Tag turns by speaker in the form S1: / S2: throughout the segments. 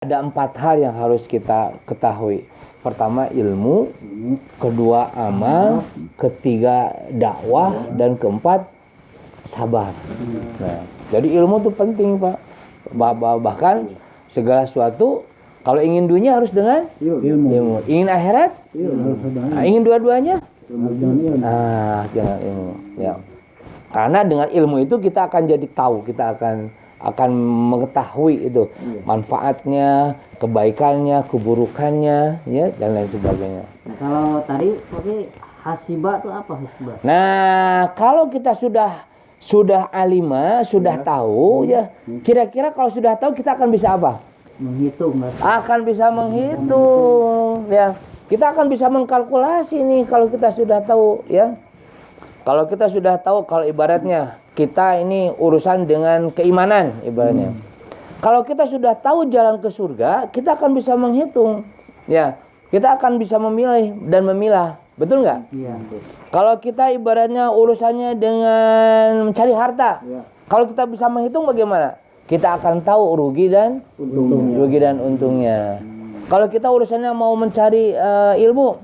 S1: Ada 4 hal yang harus kita ketahui. Pertama ilmu, kedua amal, ketiga dakwah, dan keempat sabar. Nah, jadi ilmu itu penting, Pak. Bahkan segala sesuatu kalau ingin dunia harus dengan ilmu. Ingin akhirat? Ingin dua-duanya? Dengan ilmu. Ya. Karena dengan ilmu itu kita akan jadi tahu, kita akan mengetahui itu manfaatnya, kebaikannya, keburukannya, ya, dan lain sebagainya.
S2: Nah, kalau tadi pakai hasibah itu apa hasibah?
S1: Nah, kalau kita sudah alima, sudah tahu, ya, kira-kira kalau sudah tahu kita akan bisa apa?
S2: Menghitung.
S1: Akan bisa menghitung, ya. Kita akan bisa mengkalkulasi nih kalau kita sudah tahu, ya. Kalau kita sudah tahu, kalau ibaratnya kita ini urusan dengan keimanan ibaratnya. Kalau kita sudah tahu jalan ke surga, kita akan bisa menghitung. Ya, kita akan bisa memilih dan memilah. Betul nggak?
S2: Iya.
S1: Kalau kita ibaratnya urusannya dengan mencari harta. Ya. Kalau kita bisa menghitung bagaimana? Kita akan tahu rugi dan untungnya. Kalau kita urusannya mau mencari ilmu,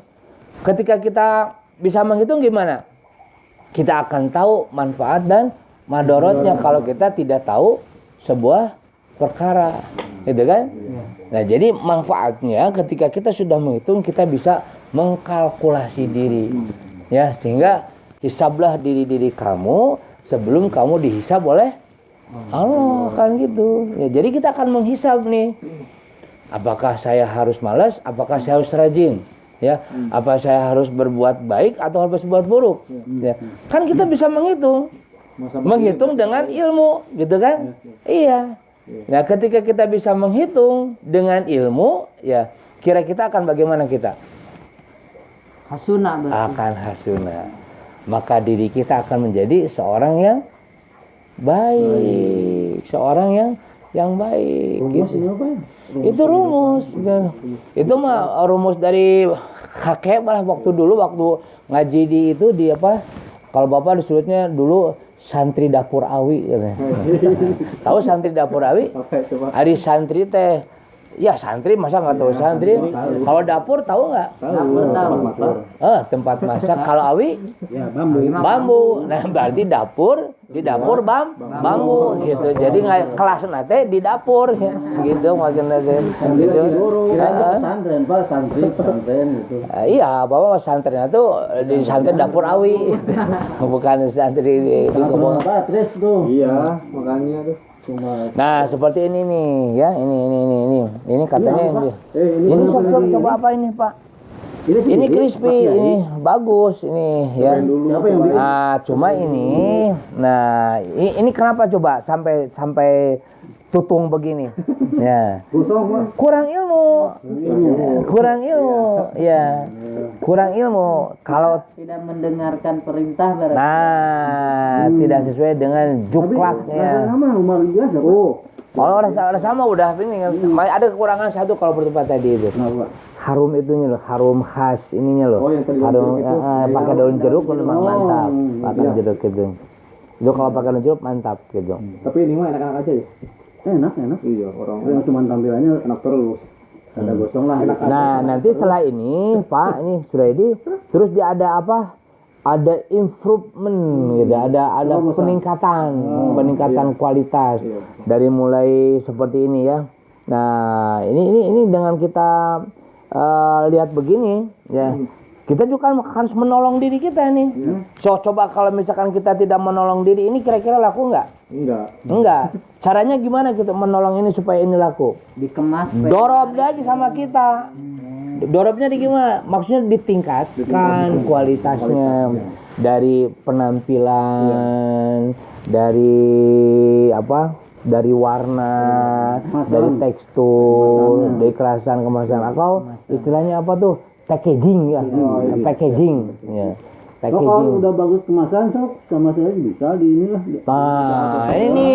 S1: ketika kita bisa menghitung gimana? Kita akan tahu manfaat dan madorotnya kalau kita tidak tahu sebuah perkara, gitu kan? Nah, jadi manfaatnya ketika kita sudah menghitung, kita bisa mengkalkulasi diri, ya, sehingga hisablah diri kamu sebelum kamu dihisab oleh Allah, kan gitu. Ya, jadi kita akan menghisab nih, apakah saya harus malas, apakah saya harus rajin. Ya, apa saya harus berbuat baik atau harus berbuat buruk? Ya, kan kita bisa menghitung dengan ilmu, gitu kan? Iya. Nah, ketika kita bisa menghitung dengan ilmu, ya, kira kita akan bagaimana kita?
S2: Hasuna berarti.
S1: Akan hasuna. Maka diri kita akan menjadi seorang yang baik, seorang yang baik. Gitu. Itu rumus. Itu mah rumus dari kakek malah waktu ngaji di apa? Kalau Bapak disebutnya dulu santri dapur awi katanya. Tahu santri dapur awi? Hari santri teh. Ya santri masa nggak tahu santri? Kalau dapur tahu nggak?
S2: Tahu.
S1: Tempat masak. Kalau awi?
S3: Ya,
S1: bambu. Nah, berarti di dapur bambu gitu. Jadi kelas nate di dapur ya. Gitu maksudnya gitu.
S3: Pesantren, Pak, pesantren gitu.
S1: Iya, Bapak pesantren itu di santri dapur awi. Bukan santri di kebun.
S3: Terus tuh. Iya, makanya tuh.
S1: Nah, seperti ini nih ya. Ini katanya ini coba apa ini, Pak? Ini crispy, ini bagus ini ya. Nah, cuma ini, ini kenapa coba sampai tutung begini? Ya. Kurang ilmu, ya. Kurang ilmu. Kalau
S2: tidak mendengarkan perintah berarti.
S1: Nah, tidak sesuai dengan juklaknya. Kalau rasa sama udah ini ada kekurangan satu kalau bertempat tadi itu. Harum itunya loh, harum khas ininya loh. Harum pakai daun jeruk memang mantap. Pakai jeruk gitu. Itu kalau pakai daun jeruk mantap gitu.
S3: Tapi ini mah enak-enak aja ya. Enak. Iya, orang yang cuma tampilannya enak terus. Ada gosong lah.
S1: Nah, nanti setelah ini, Pak, ini sudah ini terus dia ada apa? Ada improvement gitu, ada peningkatan kualitas dari mulai seperti ini ya. Nah, ini dengan kita lihat begini ya. Kita juga harus menolong diri kita nih. So, coba kalau misalkan kita tidak menolong diri ini kira-kira laku nggak? Enggak. Caranya gimana kita menolong ini supaya ini laku?
S2: Dikemas.
S1: Dorob lagi sama kita. Dorobnya di gimana? Maksudnya ditingkatkan kualitasnya dari penampilan, dari apa? Dari warna, dari tekstur, dari kemasan atau istilahnya apa tuh? Packaging ya. Packaging ya. Packaging.
S3: Kalau udah bagus kemasan sama saya bisa di inilah.
S1: Nah, ini.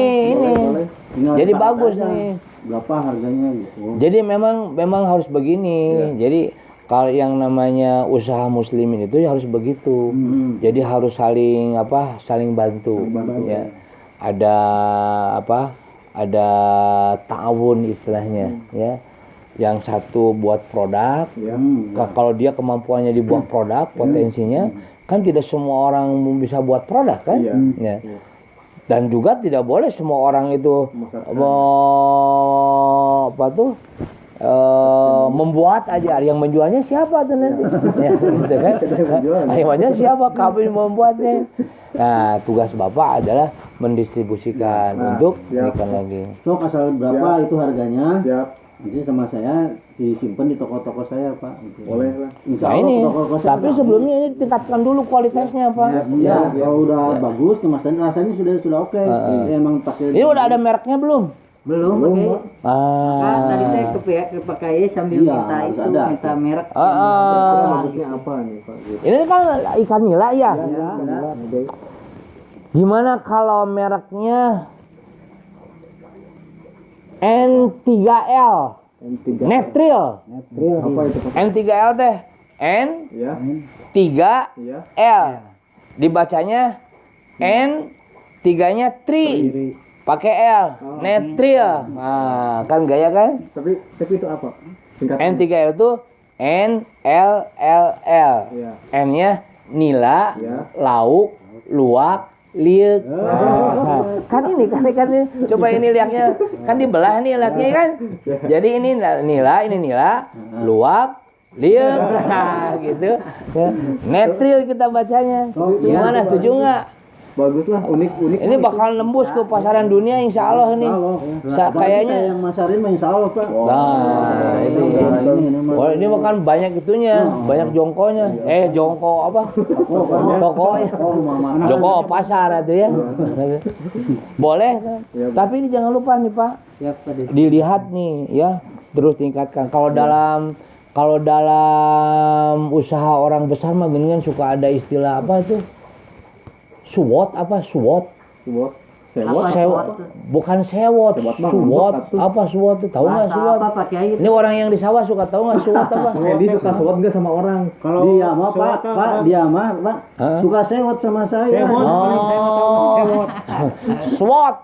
S1: Jadi bagus nih.
S3: Berapa harganya gitu.
S1: Jadi memang harus begini. Jadi kalau yang namanya usaha muslimin itu harus begitu. Jadi harus saling bantu. Ya. Ada ta'awun istilahnya, ya. yang satu buat produk. Kalau dia kemampuannya dibuat produk, potensinya kan tidak semua orang bisa buat produk kan? Ya. Dan juga tidak boleh semua orang itu membuat aja. Yang menjualnya siapa tuh nanti? Ya, gitu kan? Akhirnya siapa? Kami membuatnya. Nah, tugas Bapak adalah mendistribusikan untuk ikan lagi.
S3: So, asal berapa itu harganya? Nanti sama saya disimpan di toko-toko saya, Pak.
S4: Boleh lah.
S3: Insya
S1: Nah
S3: Allah
S1: ini,
S3: toko-toko saya
S1: tapi sebelumnya ini tingkatkan dulu kualitasnya, Pak.
S3: ya, kalau udah bagus kemasan rasanya sudah oke. Ini emang pakai.
S1: Ini udah ada mereknya belum?
S2: Belum pakai. Kan tadi saya kepakai sambil
S3: Iya,
S2: minta itu,
S3: ada.
S2: minta merek.
S4: Bagusnya apa nih Pak?
S1: Ini kan ikan nila ya.
S2: Ya.
S1: Gimana kalau mereknya N3L? Netril.
S4: Apa itu Pak?
S1: N3L teh
S4: Ya.
S1: N3L.
S4: Iya.
S1: Dibacanya N, tiganya tri. Pakai L. Netril. Nah, kan gaya kan?
S4: Tapi itu apa? Singkatan.
S1: N3L itu NLLL.
S4: Iya.
S1: N-nya nila,
S4: Ya.
S1: lauk, luak, liuk. Nah, kan ini. Coba ini liaknya kan dibelah nih liaknya kan. Jadi ini nila, luak, liuk. Nah, gitu. Ya. Netril kita bacanya. Gimana, setuju nggak?
S4: Bagus lah, unik.
S1: Ini bakal nembus ke pasaran dunia insya Allah ini. Kayaknya.
S3: yang masarin mah insya Allah, Pak.
S1: Nah, itu. Wah, ini makan banyak itunya, banyak jongkonya. Jongko apa? Tokonya. Jongko pasar itu ya. Boleh. Tapi ini jangan lupa nih, Pak. Dilihat nih ya, terus tingkatkan. Kalau dalam usaha orang besar mah gini kan suka ada istilah apa itu? SWOT. Bukan sewot. SWOT. Apa SWOT itu? Tahu nggak SWOT?
S2: Apa pakai air?
S1: Ini orang yang di sawah suka tahu nggak SWOT apa?
S4: Edi suka SWOT nggak sama orang?
S3: Kalau dia mah Pak,
S1: Hah?
S3: suka sewot sama saya.
S1: Oh, SWOT.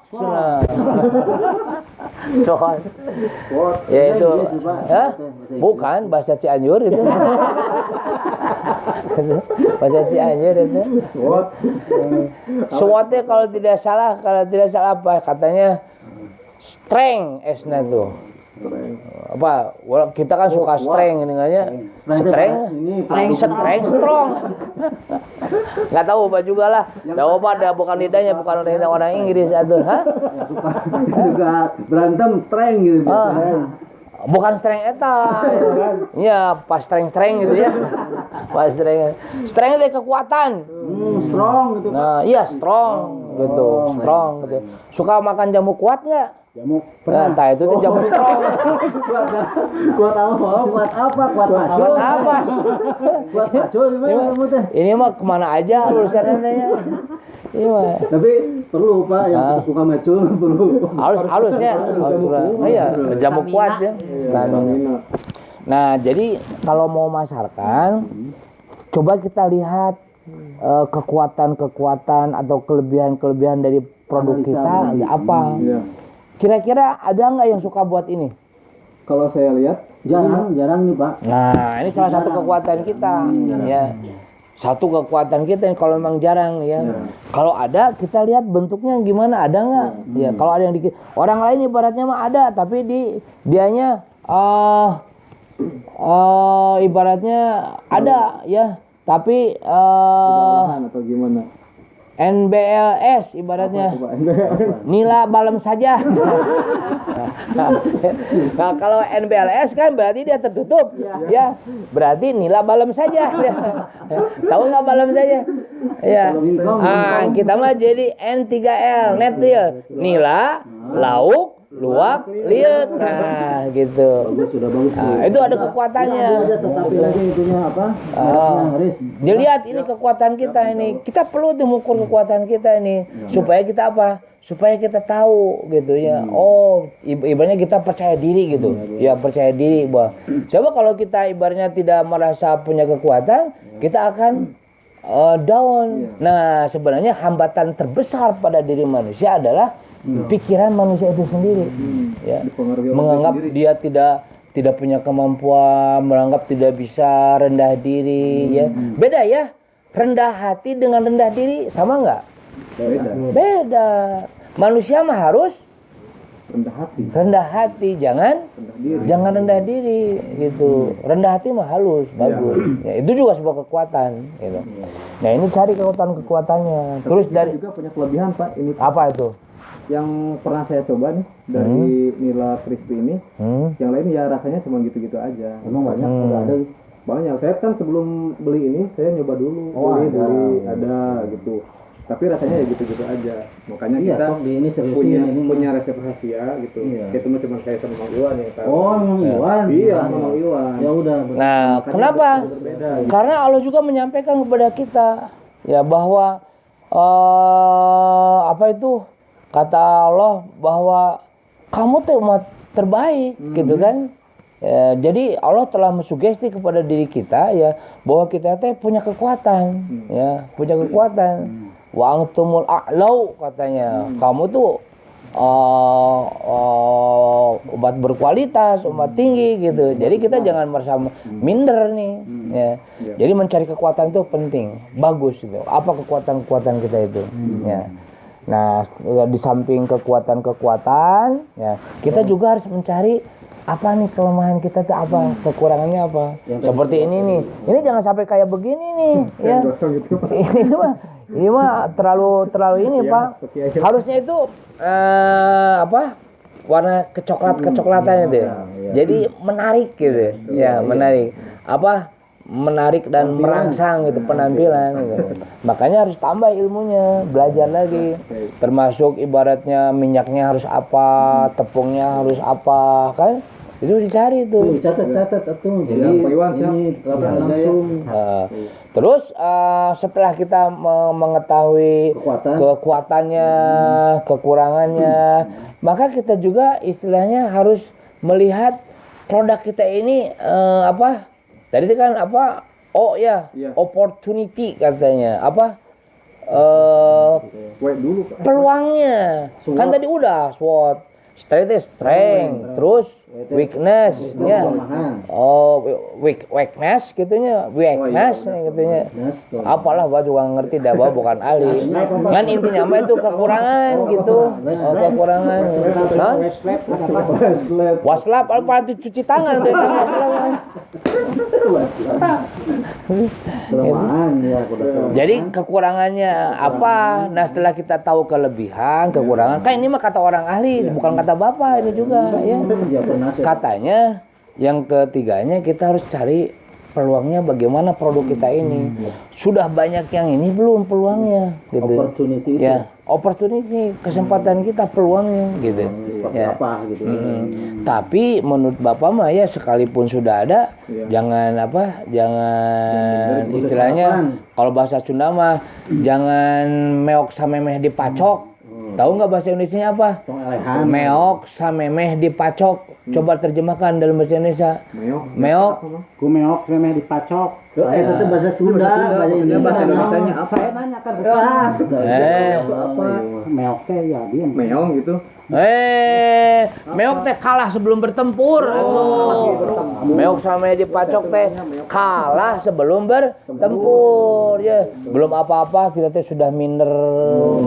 S1: SWOT. Ya itu. Hah? Bukan bahasa Cianjur itu. Bahasa Cianjur itu. SWOT-nya kalau tidak salah apa katanya strength S-nya tuh. Apa kita kan suka strength ini strong. Nggak tahu apa juga lah. Tahu apa ada bukan lidahnya, bukan lidah orang Inggris atau
S3: Juga berantem strength gitu.
S1: bukan strength eta. Iya, pas strength gitu ya. Pas strength itu kekuatan.
S3: Strong gitu.
S1: Nah, iya strong gitu. Suka makan jamu kuat nggak?
S3: Jamu
S1: Nah, entah itu tuh jamu strong.
S3: Kuat apa? Kuat pacul gimana kamu teh?
S1: Ini mah kemana aja urusannya. Iya mah.
S3: Tapi perlu Pak yang suka macul perlu.
S1: Halusnya. Iya, jamu kuat ya. Stamina. Nah, jadi kalau mau masarkan, coba kita lihat kekuatan atau kelebihan dari produk kita apa. Kira-kira ada nggak yang suka buat ini?
S4: Kalau saya lihat
S3: Jarang nih Pak.
S1: Nah, ini salah satu kekuatan kita, ya. Satu kekuatan kita yang kalau memang jarang, ya. Kalau ada, kita lihat bentuknya gimana, ada nggak? Ya, kalau ada yang dikit, orang lain ibaratnya mah ada, tapi dianya ibaratnya ada, ya. Tapi
S4: atau gimana?
S1: NBLS ibaratnya nila balem saja. Nah, kalau NBLS kan berarti dia tertutup, ya berarti nila balem saja. Tahu nggak balem saja? Ya. Kita mah jadi N3L netril, nila, lauk, luak, liuk. Nah, gitu.
S3: Sudah bagus.
S1: Nah, itu ada kekuatannya.
S3: Tetapi lagi itunya apa?
S1: Dilihat ini kekuatan kita ini. Kita perlu mengukur kekuatan kita ini supaya kita apa? Supaya kita tahu gitu ya. Oh, ibaratnya kita percaya diri gitu. Ya, percaya diri bahwa coba kalau kita ibaratnya tidak merasa punya kekuatan, kita akan down. Nah, sebenarnya hambatan terbesar pada diri manusia adalah pikiran manusia itu sendiri. Ya. Menganggap dia tidak punya kemampuan, menganggap tidak bisa, rendah diri, ya. Beda ya, rendah hati dengan rendah diri sama nggak? Beda. Manusia mah harus rendah hati, jangan rendah diri gitu. Rendah hati mah halus, bagus. Ya, itu juga sebuah kekuatan gitu. Nah, ini cari kekuatannya. Terus dari
S4: juga punya kelebihan Pak ini
S1: apa itu?
S4: yang pernah saya coba nih dari nila crispy ini, yang lain ya rasanya cuma gitu-gitu aja.
S3: Emang banyak udah ada.
S4: Banyak. Saya kan sebelum beli ini saya nyoba dulu, beli ada gitu. Tapi rasanya ya gitu-gitu aja. Makanya kita
S3: ini
S4: punya resep rahasia gitu. Itu cuma saya sama Mang Iwan yang tahu.
S3: Oh, Mang Iwan.
S4: Iya, sama Mang Iwan.
S3: Ya udah.
S1: Nah, kenapa? Karena Allah juga menyampaikan kepada kita ya bahwa apa itu? Kata Allah bahwa kamu tuh umat terbaik gitu kan. Ya, jadi Allah telah mensugesti kepada diri kita ya bahwa kita teh punya kekuatan ya, punya kekuatan. Wa antumul a'lau katanya. Kamu tuh umat berkualitas, umat tinggi gitu. Jadi kita jangan merasa minder nih ya. Jadi mencari kekuatan itu penting, bagus gitu. Apa kekuatan-kekuatan kita itu ya. Nah, di samping kekuatan-kekuatan ya, kita juga harus mencari apa nih kelemahan kita tuh apa, kekurangannya apa. Seperti ini nih. Ini jangan sampai kayak begini nih ya. Ini mah terlalu ini Pak. Harusnya itu warna kecoklatan itu. Jadi menarik gitu. Ya, menarik. Menarik dan merangsang gitu penampilan gitu. Makanya harus tambah ilmunya, belajar lagi. Termasuk ibaratnya minyaknya harus apa, tepungnya harus apa, kan? Itu dicari itu.
S3: Catat tuh. Jadi ini langsung.
S1: Terus setelah kita mengetahui kekuatannya, kekurangannya, maka kita juga istilahnya harus melihat produk kita ini tadi itu kan opportunity katanya. Peluangnya. Kan tadi udah SWOT. Strength, terus weakness, ya. Weakness gitunya, gitunya. Apalah gua juga ngerti dah, gua bukan ahli. Kan intinya mah itu kekurangan gitu. Kekurangan. Hah? Waslap apa itu cuci tangan tuh Jadi kekurangannya apa? Nah, setelah kita tahu kelebihan, kekurangan, kan ini mah kata orang ahli, bukan kata Bapak ini juga ya. Katanya yang ketiganya kita harus cari peluangnya bagaimana produk kita ini. Sudah banyak yang ini belum peluangnya gitu.
S3: Opportunity
S1: ya, opportunity, kesempatan kita, peluangnya gitu. Ya. Tapi menurut Bapak mah ya sekalipun sudah ada jangan istilahnya kalau bahasa Sunda mah jangan meok samemeh dipacok. Tahu nggak bahasa Indonesianya apa? Meok samemeh dipacok. Coba terjemahkan dalam bahasa Indonesia. Meok.
S3: Ku meok samemeh dipacok. Itu tuh bahasa Sunda, bahasa Indonesianya apa? Saya nanya kan. Apa? Meok teh ya dia.
S4: Meong gitu.
S1: Meok teh kalah sebelum bertempur Meok samemeh dipacok teh kalah sebelum bertempur ya. Belum apa-apa kita teh sudah minder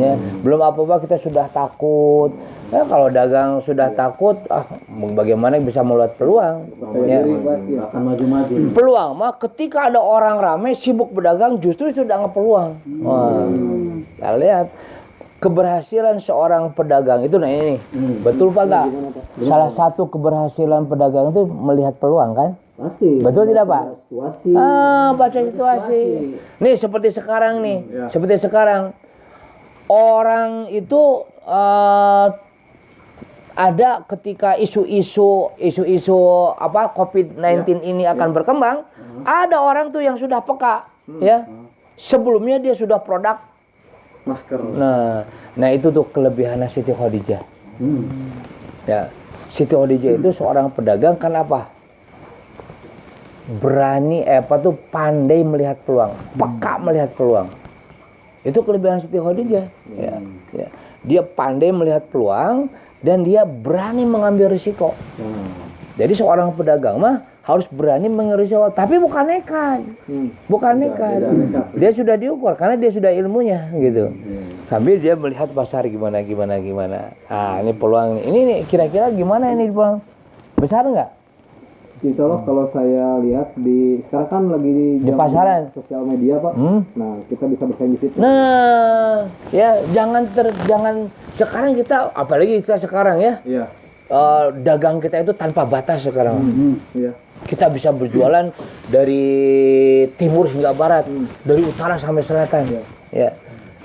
S1: ya. Belum apa-apa kita sudah takut. Ya, kalau dagang sudah takut, bagaimana bisa melihat peluang? Ya.
S3: Akan maju-maju.
S1: Peluang mah ketika ada orang ramai sibuk berdagang justru sudah ngepeluang. Wah, kita lihat keberhasilan seorang pedagang itu ini. Betul Pak nggak? Salah satu keberhasilan pedagang itu melihat peluang kan?
S3: Pasti.
S1: Betul tidak Pak?
S3: Situasi.
S1: Baca situasi. Nih seperti sekarang nih, seperti sekarang orang itu ada ketika isu-isu COVID-19 ini akan berkembang, ada orang tuh yang sudah peka, ya. Sebelumnya dia sudah produk
S4: masker.
S1: Nah itu tuh kelebihannya Siti Khadijah. Ya, Siti Khadijah itu seorang pedagang kan apa? Berani pandai melihat peluang, peka melihat peluang. Itu kelebihan Siti Khadijah. Ya. Dia pandai melihat peluang dan dia berani mengambil risiko. Jadi seorang pedagang mah harus berani mengerisau, tapi bukan nekat. Bukan nekat. Dia sudah diukur karena dia sudah ilmunya gitu. Sambil dia melihat pasar gimana. Ah, ini peluang nih. Ini nih, kira-kira gimana ini peluang? Besar enggak?
S4: Insya Allah kalau saya lihat sekarang kan lagi
S1: Di pasaran.
S4: sosial media Pak. Nah kita bisa bersaing di situ.
S1: Nah, ya jangan sekarang kita, apalagi kita sekarang ya.
S4: Iya.
S1: Dagang kita itu tanpa batas sekarang.
S4: Iya.
S1: Kita bisa berjualan dari timur hingga barat, dari utara sampai selatan. Ya.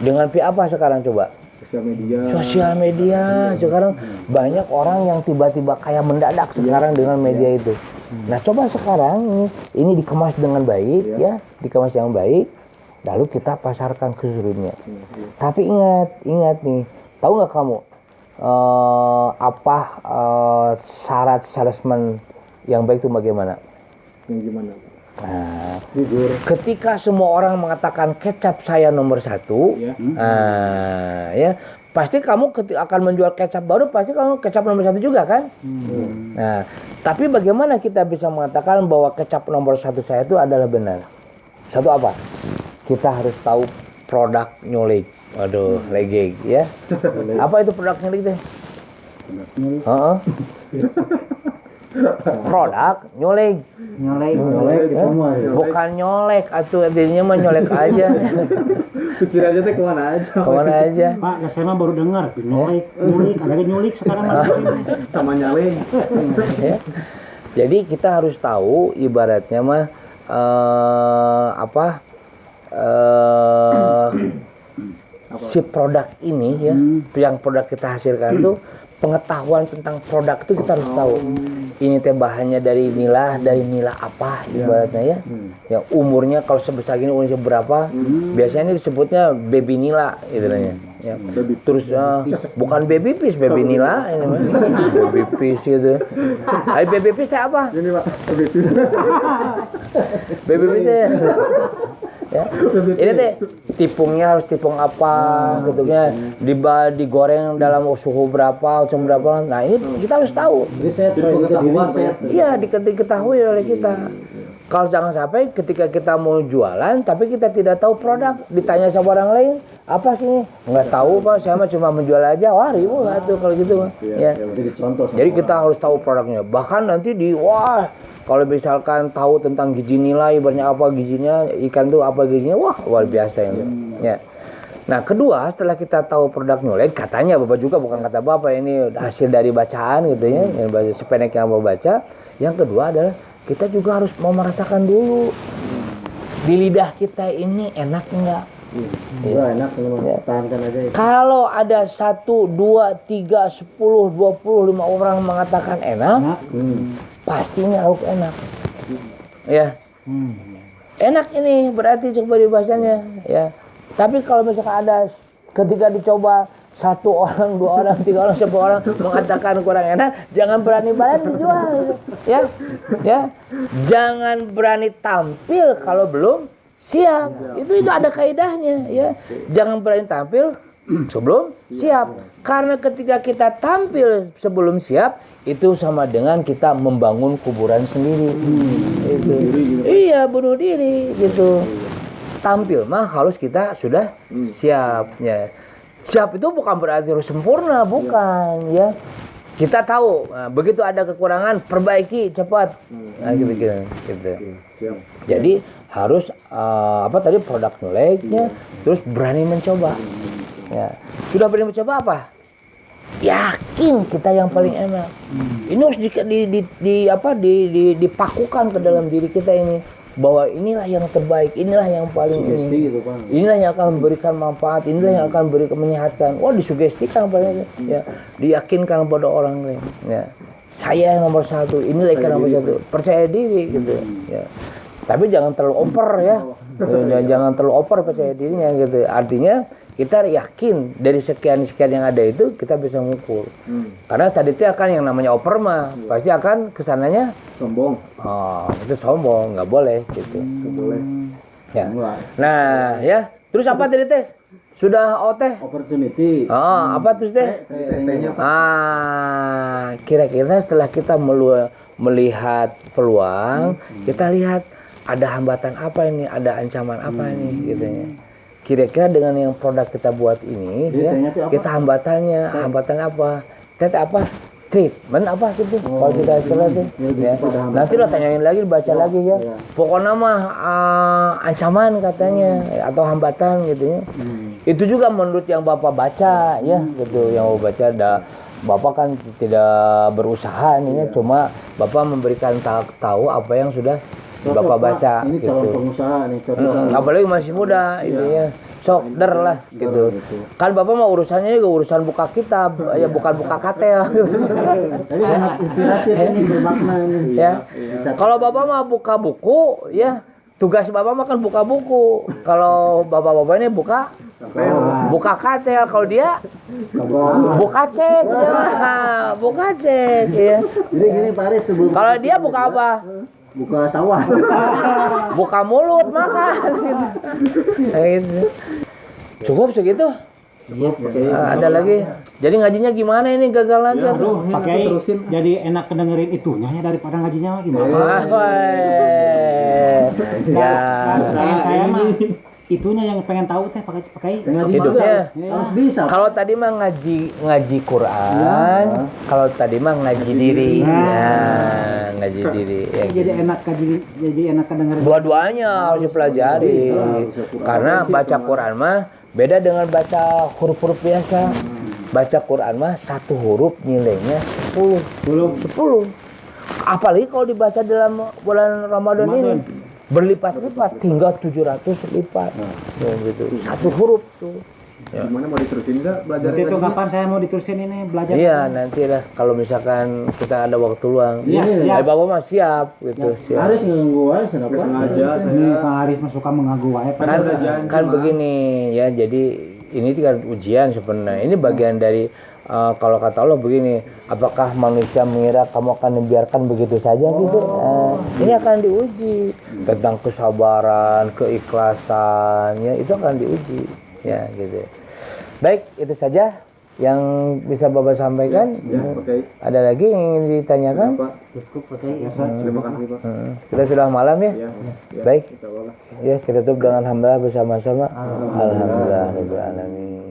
S1: Dengan apa sekarang coba? Sosial media. Sekarang banyak orang yang tiba-tiba kayak mendadak sekarang dengan media itu. Nah, coba sekarang ini dikemas dengan baik ya, dikemas yang baik, lalu kita pasarkan ke seluruh dunia. Tapi ingat nih, tahu nggak kamu syarat salesman yang baik itu bagaimana?
S4: Yang gimana?
S1: Nah, ketika semua orang mengatakan kecap saya nomor 1, ya pasti kamu akan menjual kecap baru, pasti kamu kecap nomor 1 juga kan? Nah, tapi bagaimana kita bisa mengatakan bahwa kecap nomor 1 saya itu adalah benar? Satu apa? Kita harus tahu produk knowledge. Waduh, legeng ya. Apa itu produk knowledge teh? Produk nyolek bukan nyolek, atuh artinya mah nyolek aja.
S4: Pikir aja teh kemana aja.
S3: Pak, saya mah baru dengar nyolek, ada nyulik sekarang
S4: Sama nyaleng.
S1: Ya. Jadi kita harus tahu ibaratnya mah si produk ini ya, yang produk kita hasilkan tuh pengetahuan tentang produk itu kita harus tahu. Ini teh bahannya dari nila apa ibaratnya ya. Ya umurnya kalau sebesar gini umurnya berapa? Biasanya ini disebutnya baby nila istilahnya. Ya. Terus bukan baby fish, baby nila ini mah. Baby fish gitu. Ay baby fish teh apa?
S4: Ini Pak, baby fish.
S1: Baby fish teh. Ya. Ini teh tipungnya harus tipung apa gitu ya. Digoreng dalam suhu berapa, nah ini kita harus tahu.
S3: Riset.
S1: Iya, diketahui oleh kita. Kalau jangan sampai ketika kita mau jualan tapi kita tidak tahu produk, ditanya sama orang lain, apa sih ini? Nggak tahu Pak, saya mah cuma menjual aja. Wah, ribu nggak tuh kalau gitu Pak. Ya. Jadi kita harus tahu produknya. Bahkan nanti kalau misalkan tahu tentang gizi nilai, banyak apa gizinya, ikan tuh apa gizinya, wah luar biasa ini. Ya. Nah, kedua setelah kita tahu produk knowledge, katanya Bapak juga bukan kata Bapak, ini hasil dari bacaan gitu ya, yang sependek yang Bapak baca. Yang kedua adalah kita juga harus mau merasakan dulu di lidah kita ini enak enggak.
S3: Enak tahankan aja itu.
S1: Kalau ada 1, 2, 3, 10, 20, 5 orang mengatakan enak, pastinya harus enak. Ya. Enak ini berarti coba dibahasanya ya. Tapi kalau misalkan ada ketika dicoba 1 orang, 2 orang, 3 orang, 10 orang mengatakan kurang enak, jangan berani dijual ya. Ya. Jangan berani tampil kalau belum siap. Itu ada kaidahnya ya. Jangan berani tampil sebelum siap. Karena ketika kita tampil sebelum siap, itu sama dengan kita membangun kuburan sendiri. Itu. Iya, bunuh diri gitu. Tampil mah harus kita sudah siap ya. Siap itu bukan berarti harus sempurna, bukan ya. Kita tahu, begitu ada kekurangan perbaiki cepat. Nah, gitu. Jadi harus produk knowledge-nya, terus berani mencoba. Ya. Sudah berani mencoba apa? Yakin kita yang paling enak. Ini harus dipakukan ke dalam diri kita ini. Bahwa inilah yang terbaik, inilah yang paling ini. Inilah yang akan memberikan manfaat, inilah yang akan memberikan menyehatkan. Wah, disugestikan paling ya, diyakinkan pada orang lain. Ya. Saya yang nomor 1, inilah ikan nomor 1. Percaya diri gitu ya. Tapi jangan terlalu over ya. Jangan terlalu over percaya dirinya gitu. Artinya kita yakin dari sekian yang ada itu kita bisa mengukur. Karena tadi itu akan yang namanya over mah pasti akan kesananya
S4: sombong.
S1: Oh, itu sombong, nggak boleh gitu.
S4: Nggak boleh.
S1: Ya. Nah, ya. Terus apa tadi teh? Sudah teh?
S3: Opportunity.
S1: Oh, apa terus teh?
S4: T-nya
S1: kira-kira setelah kita melihat peluang, kita lihat ada hambatan apa ini, ada ancaman apa ini, gitu ya. Kira-kira dengan yang produk kita buat ini, ya, kita hambatan apa? Apa? Treatment apa gitu? Kalau kita istilah itu, ya. Nanti lo tanyain lagi, baca lagi ya. Pokoknya mah ancaman katanya atau hambatan gitu ya. Itu juga menurut yang Bapak baca ya, gitu. Yang Bapak baca Bapak kan tidak berusaha nih ya, cuma Bapak memberikan tahu apa yang sudah Bapak baca.
S3: Ini
S1: gitu.
S3: calon pengusaha nih,
S1: Apalagi masih muda, itu ya. Sok der lah gitu. Kan Bapak mau urusannya juga urusan buka kitab, ya bukan buka katel.
S3: Tapi sangat inspiratif ini, bermakna ini.
S1: Ya. Kalau Bapak mau buka buku, ya tugas Bapak mah kan buka buku. Kalau Bapak-bapak ini buka katel. Kalau dia buka cek, ya. Buka cek, ya.
S3: Jadi gini Pak Aris, sebelum
S1: Kalau dia buka apa?
S3: buka sawah.
S1: Buka mulut makan. Gitu. Cukup segitu. Ada lagi. Jadi ngajinya gimana ini, gagal lagi atau?
S5: Pakai jadi enak kedengerin itunya ya daripada ngajinya mah gimana?
S1: Ya.
S5: Saya mah itunya yang pengen tahu teh pakai
S1: Hidupnya
S3: Harus bisa.
S1: kalau tadi mah ngaji Quran, kalau tadi mah ngaji diri. Ya, ngaji diri. Ya,
S5: jadi enak kedengerin.
S1: dua-duanya harus dipelajari. Karena baca Quran mah beda dengan baca huruf-huruf biasa. Baca Quran mah satu huruf nilainya 10. Apalagi kalau dibaca dalam bulan Ramadan ini berlipat-lipat hingga 700 lipat. Ya, gitu. Satu huruf tuh. Ya.
S4: Gimana mau diterusin enggak belajar?
S5: Nanti itu kapan saya mau diterusin ini belajar?
S1: Iya, nantilah kalau misalkan kita ada waktu luang.
S5: Iya.
S1: Bapak mah siap gitu, siap.
S3: Aris nganggu aja, kenapa?
S4: Sengaja
S5: Ini Pak Aris mah suka mengaku aja.
S1: Kan begini ya, jadi ini kan ujian sebenarnya. Ini bagian dari kalau kata Allah begini, apakah manusia mengira kamu akan membiarkan begitu saja gitu? Ini akan diuji tentang kesabaran, keikhlasan, ya itu akan diuji, ya gitu. Baik, itu saja yang bisa Bapak sampaikan.
S4: Ya, oke.
S1: Ada lagi yang ingin ditanyakan?
S4: Pak,
S2: Cukup pakai.
S4: terima kasih Pak.
S1: Kita sudah malam ya.
S4: Ya,
S1: Baik,
S4: insya Allah.
S1: ya kita tutup dengan hamdalah bersama-sama. Alhamdulillah, rabbil alamin.